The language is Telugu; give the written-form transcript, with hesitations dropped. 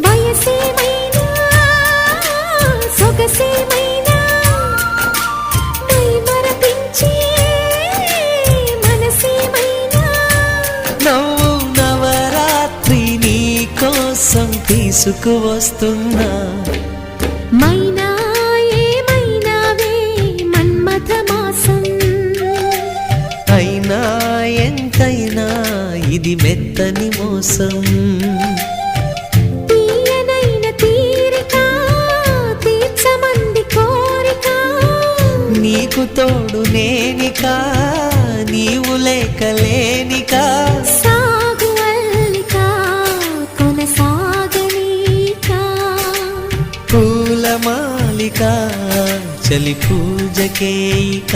వయసేమైనా సొగసేమైనా మరపించే మనసేమైనా నవ్వు నవరాత్రి నీ కోసం తీసుకువస్తున్నా మైనా ఏమైనావే మన్మథ మాసం అయినా ఎంతైనా ఇది మెత్తని మోసం తీయనైన తీరిక తీర్చమంది కోరిక నీకు తోడు నేనిక నీవు లేకలేనిక సాగు అల్లిక కొనసాగనీక పూల మాలిక చలి పూజకేయిక